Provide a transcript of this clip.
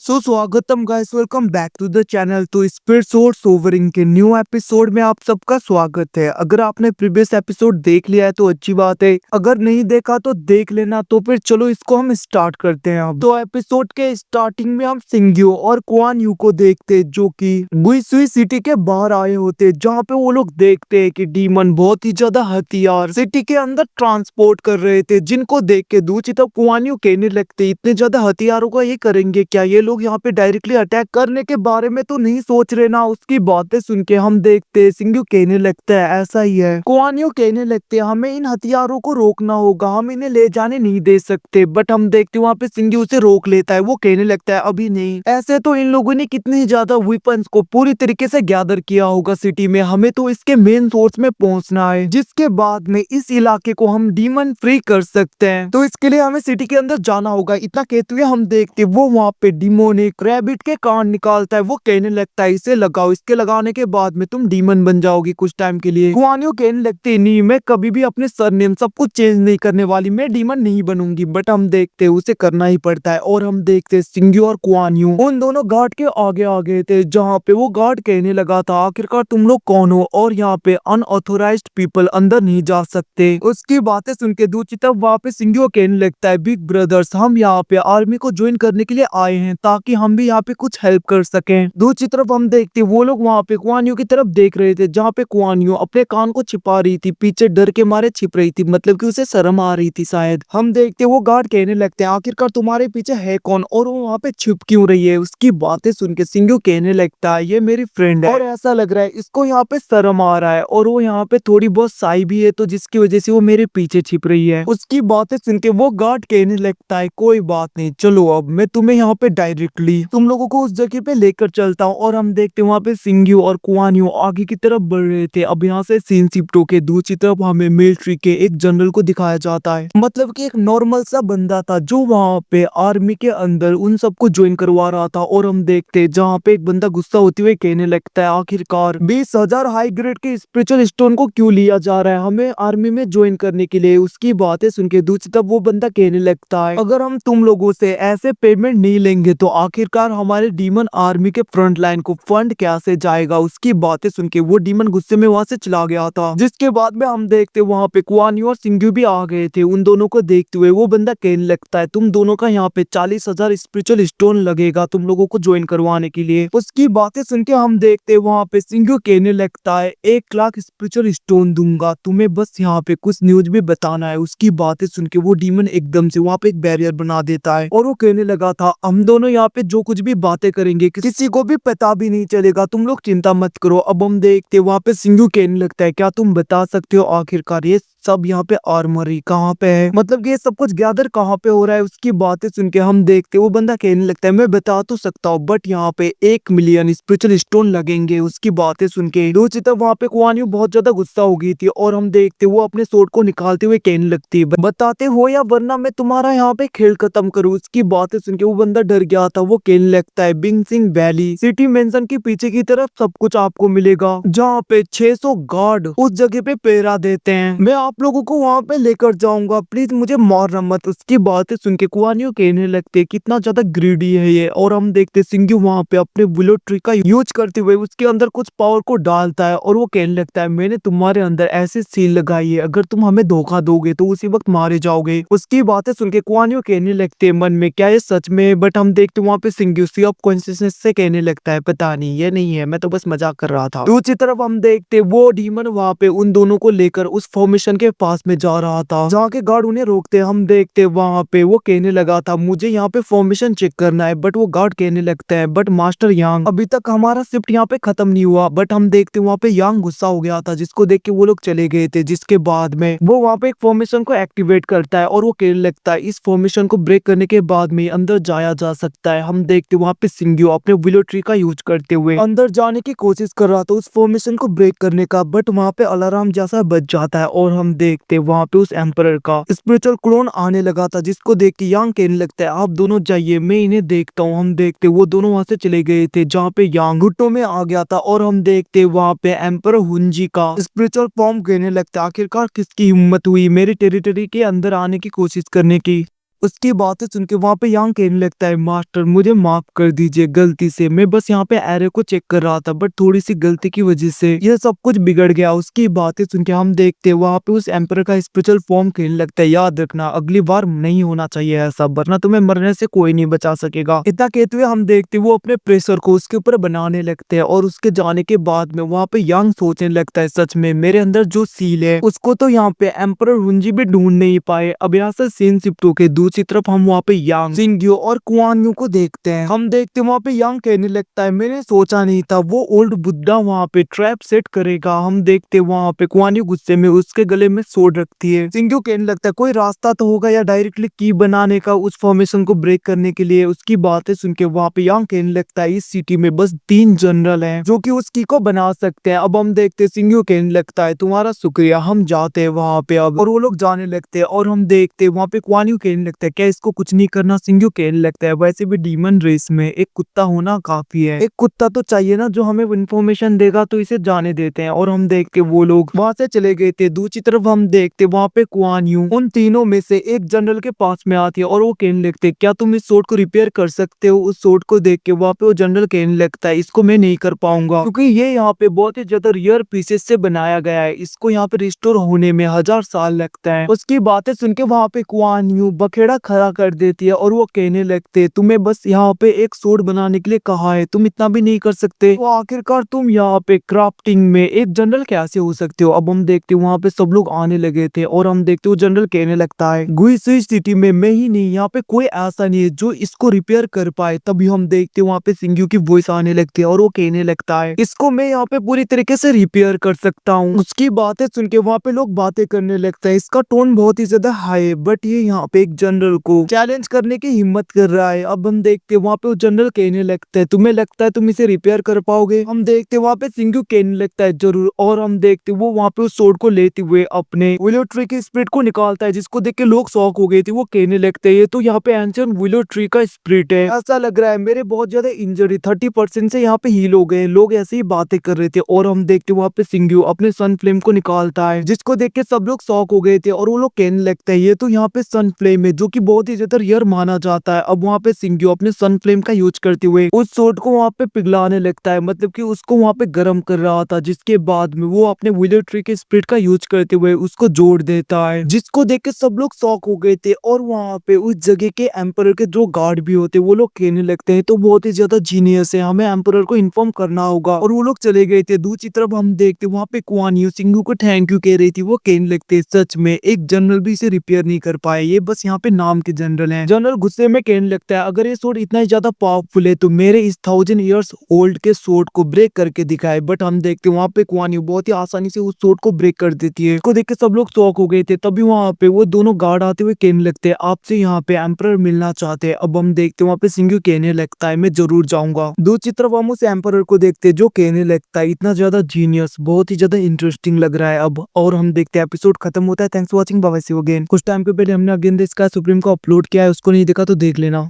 स्वागतम guys, welcome back to the channel. तो speed source सोवरिंग के न्यू एपिसोड में आप सबका स्वागत है। अगर आपने प्रीवियस एपिसोड देख लिया है तो अच्छी बात है, अगर नहीं देखा तो देख लेना। तो फिर चलो इसको हम स्टार्ट करते हैं। अब तो एपिसोड के स्टार्टिंग में हम सिंग्यो और कुआन यू को देखते, जो कि गुइसुई सिटी के बाहर आए होते, जहाँ पे वो लोग देखते हैं कि डीमन बहुत ही ज्यादा हथियार सिटी के अंदर ट्रांसपोर्ट कर रहे थे, जिनको देख के दूसरी तरफ कुआन यू कहने लगते, इतने ज्यादा हथियारों का ये करेंगे क्या? ये लोग यहाँ पे डायरेक्टली अटैक करने के बारे में तो नहीं सोच रहे ना। उसकी बातें सुन के हम देखते सिंग्यू कहने लगता है ऐसा ही है। कुआन यू कहने लगते हैं हमें इन हथियारों को रोकना होगा, हम इन्हें ले जाने नहीं दे सकते। बट हम देखते वहाँ पे सिंग्यू उसे रोक लेता है। वो कहने लगता है अभी नहीं, ऐसे तो इन लोगों ने कितने ज्यादा वेपन्स को पूरी तरीके से गैदर किया होगा सिटी में, हमें तो इसके मेन सोर्स में पहुंचना है, जिसके बाद में इस इलाके को हम डीमन फ्री कर सकते हैं। तो इसके लिए हमें सिटी के अंदर जाना होगा। इतना कहते हुए हम देखते वो वहाँ पे डिमोनिक रैबिट के कान निकालता है। वो कहने लगता है इसे लगाओ, इसके लगाने के बाद में तुम डीमन बन जाओगी कुछ टाइम के लिए। कुआनियो कहने लगते नहीं, मैं कभी भी अपने सरनेम सब कुछ चेंज नहीं करने वाली, मैं डीमन नहीं बनूंगी। बट हम देखते उसे करना ही पड़ता है। और हम देखते सिंग्यू और कुआनियो उन दोनों गार्ड के आगे आगे थे, जहाँ पे वो गार्ड कहने लगा था आखिरकार तुम लोग कौन हो और यहाँ पे अनऑथोराइज्ड पीपल अंदर नहीं जा सकते। उसकी बातें सुन के दूसरी तरफ वहाँ पे सिंग्यू कहने लगता है बिग ब्रदर्स, हम यहाँ पे आर्मी को ज्वाइन करने के लिए आए हैं ताकि हम भी यहाँ पे कुछ हेल्प कर सकें। दूसरी तरफ हम देखते वो लोग वहाँ पे कुआन यू की तरफ देख रहे थे, जहाँ पे कुआन यू अपने कान को छिपा रही थी, पीछे डर के मारे छिप रही थी, मतलब कि उसे शर्म आ रही थी शायद। हम देखते वो गार्ड कहने लगते हैं आखिरकार तुम्हारे पीछे है कौन और वो वहाँ पे छिप क्यों रही है। उसकी बातें सुन के सिंग्यू कहने लगता है ये मेरी फ्रेंड है और ऐसा लग रहा है इसको यहाँ पे शर्म आ रहा है और वो यहाँ पे थोड़ी बहुत साई भी है, तो जिसकी वजह से वो मेरे पीछे छिप रही है। उसकी बातें सुन के वो गार्ड कहने लगता है कोई बात नहीं, चलो अब मैं तुम्हें यहाँ पे डायरेक्टली तुम लोगों को उस जगह पे लेकर चलता हूँ। और हम देखते वहाँ पे सिंग्यू और कुआन यू आगे की तरफ बढ़ रहे थे। अब यहाँ से सीन शिफ्ट होके दूसरी तरफ हमें मिलिट्री के एक जनरल को दिखाया जाता है, मतलब कि एक नॉर्मल सा बंदा था जो वहाँ पे आर्मी के अंदर उन सबको ज्वाइन करवा रहा था। और हम देखते जहाँ पे एक बंदा गुस्सा होते हुए कहने लगता है आखिरकार 20,000 हाई ग्रेड के स्पिरिचुअल स्टोन को क्यों लिया जा रहा है हमें आर्मी में ज्वाइन करने के लिए। उसकी बातें सुन के दूसरी तरफ वो बंदा कहने लगता है अगर हम तुम लोगों से ऐसे पेमेंट नहीं लेंगे तो आखिरकार हमारे डीमन आर्मी के फ्रंट लाइन को फंड कैसे जाएगा। उसकी बातें सुन के वो डीमन गुस्से में वहां से चला गया था। जिसके बाद में हम देखते वहां पे कुआन यू और सिंग्यू भी आ गए थे। उन दोनों को देखते हुए वो बंदा कहने लगता है तुम दोनों का यहाँ पे 40,000 स्पिरिचुअल स्टोन लगेगा तुम लोगों को ज्वाइन करवाने के लिए। उसकी बातें सुन के हम देखते वहां पे सिंग्यू कहने लगता है 1 लाख स्पिरिचुअल स्टोन दूंगा तुम्हें, बस यहाँ पे कुछ न्यूज भी बताना है। उसकी बातें सुन के वो डीमन एकदम से वहाँ पे एक बैरियर बना देता है और वो कहने लगा था हम दोनों यहाँ पे जो कुछ भी बातें करेंगे किसी को भी पता भी नहीं चलेगा, तुम लोग चिंता मत करो। अब हम देखते वहाँ पे सिंग्यू कहने लगता है क्या तुम बता सकते हो आखिरकार ये सब यहाँ पे आर्मरी कहाँ पे है, मतलब कि ये सब कुछ गैदर कहाँ पे हो रहा है। उसकी बातें सुन के हम देखते वो बंदा कहने लगता है मैं बता तो सकता हूँ बट यहाँ पे 1 मिलियन स्पिरिचुअल स्टोन लगेंगे। उसकी बातें सुन के दूसरी तरफ वहाँ पे कुआन यू बहुत ज्यादा गुस्सा हो गई थी और हम देखते वो अपने सोर्ड को निकालते हुए कहने लगती है बताते हो या वरना मैं तुम्हारा यहाँ पे खेल खत्म करूँ। उसकी बातें सुन के वो बंदा डर गया था। वो कहने लगता है बिंग सिंह वैली सिटी मेंशन के पीछे की तरफ सब कुछ आपको मिलेगा, जहाँ पे 600 गार्ड उस जगह पे पहरा देते हैं, मैं आप लोगों को वहाँ पे लेकर जाऊंगा, प्लीज मुझे मारना मत। उसकी बातें सुन के कुआन यू कहने लगते कितना ज्यादा ग्रीडी है ये। और हम देखते सिंग्यू वहाँ पे अपने विलो ट्री का यूज करते हुए उसके अंदर कुछ पावर को डालता है और वो कहने लगता है मैंने तुम्हारे अंदर ऐसी सील लगाई है अगर तुम हमें धोखा दोगे तो उसी वक्त मारे जाओगे। उसकी बातें सुन के कुआन यू कहने लगते मन में क्या ये सच में, बट हम देखते वहाँ पे सिंग्यू सी ऑफ कॉन्शियसनेस से कहने लगता है पता नहीं ये नहीं है, मैं तो बस मजाक कर रहा था। दूसरी तरफ हम देखते वो डीमन वहाँ पे उन दोनों को लेकर उस फॉर्मेशन के पास में जा रहा था, जहाँ के गार्ड उन्हें रोकते। हम देखते वहाँ पे वो कहने लगा था मुझे यहाँ पे फॉर्मेशन चेक करना है, बट वो गार्ड कहने लगता है बट मास्टर यांग अभी तक हमारा शिफ्ट यहाँ पे खत्म नहीं हुआ। बट हम देखते वहाँ पे यांग गुस्सा हो गया था, जिसको देख के वो लोग चले गए थे। जिसके बाद में वो वहाँ पे एक फॉर्मेशन को एक्टिवेट करता है और वो कहने लगता है इस फॉर्मेशन को ब्रेक करने के बाद में अंदर जाया जा सकता है। हम देखते वहाँ पे सिंग्यू अपने विलो ट्री का यूज करते हुए अंदर जाने की कोशिश कर रहा था उस फॉर्मेशन को ब्रेक करने का, बट वहाँ पे अलार्म जैसा बज जाता है और हम देखते वहाँ पे उस एम्परर का स्पिरिचुअल क्लोन आने लगा था, जिसको देख के यांग कहने लगता है आप दोनों जाइए मैं इन्हें देखता हूँ। हम देखते वो दोनों वहाँ से चले गए थे, जहाँ पे यांग घुटनों में आ गया था और हम देखते वहाँ पे एम्परर हुंजी का स्पिरिचुअल फॉर्म कहने लगता है आखिरकार किसकी हिम्मत हुई मेरी टेरिटरी के अंदर आने की कोशिश करने की। उसकी बातें सुन के वहाँ पे यांग कहने लगता है, मास्टर मुझे माफ कर दीजिए, गलती से मैं बस यहाँ पे एरे को चेक कर रहा था, बट थोड़ी सी गलती की वजह से यह सब कुछ बिगड़ गया। उसकी बातें सुन के हम देखते हैं वहाँ पे उस एम्पर का स्पेशल फॉर्म खेलने लगता है, याद रखना अगली बार नहीं होना चाहिए ऐसा, वरना तुम्हें मरने से कोई नहीं बचा सकेगा। इतना कहते हुए हम देखते वो अपने प्रेशर को उसके ऊपर बनाने लगते हैं, और उसके जाने के बाद में वहाँ पे यांग सोचने लगता है, सच में मेरे अंदर जो सील है उसको तो यहाँ पे एम्पर हुंजी भी ढूंढ नहीं पाए। अब यहाँ से सीन शिफ्ट होके दूसरी तरफ हम वहाँ पे यांग, सिंग्यो और कुआन यू को देखते हैं। हम देखते वहाँ पे यांग कहने लगता है, मैंने सोचा नहीं था वो ओल्ड बुद्धा वहाँ पे ट्रैप सेट करेगा। हम देखते वहाँ पे कुआन यू गुस्से में उसके गले में सोड रखती है। सिंग्यो कहने लगता है कोई रास्ता तो होगा या डायरेक्टली की बनाने का उस फॉर्मेशन को ब्रेक करने के लिए। उसकी बातें सुन के वहाँ पे यांग कहने लगता है, इस सिटी में बस 3 जनरल हैं जो कि उस की को बना सकते हैं। अब हम देखते सिंग्यो कहने लगता है, तुम्हारा शुक्रिया, हम जाते हैं वहाँ पे अब। और वो लोग जाने लगते हैं और हम देखते वहाँ पे कुआन यू कहने लगता है, क्या इसको कुछ नहीं करना? सिंग्यो कहने लगता है, वैसे भी डीमन रेस में एक कुत्ता होना काफी है, एक कुत्ता तो चाहिए ना जो हमें इन्फॉर्मेशन देगा, तो इसे जाने देते हैं। और हम देखते वो लोग वहां से चले गए थे। दूसरी तरफ हम देखते वहाँ पे कुआन यू उन तीनों में से एक जनरल के पास में आती है और वो कहने लगते, क्या तुम इस सोर्ड को रिपेयर कर सकते हो? उस सोर्ड को देख के वहाँ पे वो जनरल कहने लगता है, इसको मैं नहीं कर पाऊंगा क्योंकि ये यहाँ पे बहुत ही ज्यादा रियर पीसेस से बनाया गया है, इसको यहाँ पे रिस्टोर होने में 1000 साल लगता है। उसकी बातें सुन के वहाँ पे कुआन यू बखेड़ा खड़ा कर देती है और वो कहने लगते, तुम्हें बस यहाँ पे एक सोर्ड बनाने के लिए कहा है, तुम इतना भी नहीं कर सकते? तो आखिरकार तुम यहाँ पे क्राफ्टिंग में एक जनरल कैसे हो सकते हो? अब हम देखते वहाँ पे सब लोग आने लगे थे और हम देखते वो जनरल कहने लगता है, गुइसुई सिटी में मैं ही नहीं, यहाँ पे कोई ऐसा नहीं है जो इसको रिपेयर कर पाए। तभी हम देखते वहाँ पे सिंग्यू की वॉइस आने लगती है और वो कहने लगता है, इसको मैं यहाँ पे पूरी तरीके से रिपेयर कर सकता हूँ। उसकी बातें सुन के वहाँ पे लोग बातें करने लगता है, इसका टोन बहुत ही ज्यादा हाई है, बट ये यहाँ पे एक जनरल को चैलेंज करने की हिम्मत कर रहा है। अब हम देखते वहाँ पे वो जनरल कहने लगता है, तुम्हें लगता है तुम इसे रिपेयर कर पाओगे? हम देखते वहाँ पे सिंग्यू कहने लगता है, जरूर। और हम देखते वो वहाँ पे उस सोर्ड को लेते हुए अपने विलो ट्री की स्पिरिट को निकालता है, जिसको देख के लोग शॉक हो गए थे। वो कहने लगते हैं, ये तो यहाँ पे एंशिएंट विलो ट्री का स्पिरिट है, ऐसा लग रहा है मेरे बहुत ज्यादा इंजरी 30% से यहाँ पे हील हो गए। लोग ऐसे ही बातें कर रहे थे और हम देखते वहाँ पे सिंग्यू अपने सन फ्लेम को निकालता है, जिसको देख के सब लोग शॉक हो गए थे और वो लोग कहने लगता है, ये तो यहाँ पे सन फ्लेम है जो कि बहुत ही ज्यादा रियर माना जाता है। अब वहाँ पे सिंग्यू अपने सन फ्लेम का यूज करते हुए उस सोर्ड को वहाँ पे पिघलाने लगता है, मतलब कि उसको वहाँ पे गर्म कर रहा था, जिसके बाद में वो अपने विलो ट्री के स्पिरिट का यूज करते हुए उसको जोड़ देता है, जिसको देख के सब लोग शॉक हो गए थे। और वहाँ पे उस जगह के एम्परर के जो गार्ड भी होते वो लोग कहने लगते हैं, तो बहुत ही ज्यादा जीनियस है, हमें एम्परर को इन्फॉर्म करना होगा। और वो लोग चले गए थे। दूसरी तरफ हम देखते वहाँ पे कुआन यू सिंग्यू को थैंक यू कह रही थी। वो कहने लगते, सच में एक जनरल भी इसे रिपेयर नहीं कर पाए, ये बस यहाँ पे नाम के जनरल हैं। जनरल गुस्से में कहने लगता है, अगर ये सोर्ड इतना ही ज्यादा पावरफुल है तो मेरे इस 1000 इयर्स ओल्ड के सोर्ड को ब्रेक करके दिखाए। बट हम देखते वहाँ पे कुआन यू बहुत ही आसानी से उस सोर्ड को ब्रेक कर देती है। इसको देख के सब लोग शॉक हो गए थे। तभी वहाँ पे वो दोनों गार्ड आते हुए कहने लगते हैं, आपसे यहाँ पे एम्परर मिलना चाहते हैं। अब हम देखते वहाँ पे सिंग्यू कहने लगता है, मैं जरूर जाऊंगा। दूसरी तरफ हम उस एम्परर को देखते हैं जो कहने लगता है, इतना ज्यादा जीनियस, बहुत ही ज्यादा इंटरेस्टिंग लग रहा है अब। और हम देखते हैं एपिसोड खत्म होता है। Thanks for watching, bye bye, see you again. कुछ टाइम के पहले हमने अगेन द स्काई सुप्रीम को अपलोड किया है, उसको नहीं देखा तो देख लेना।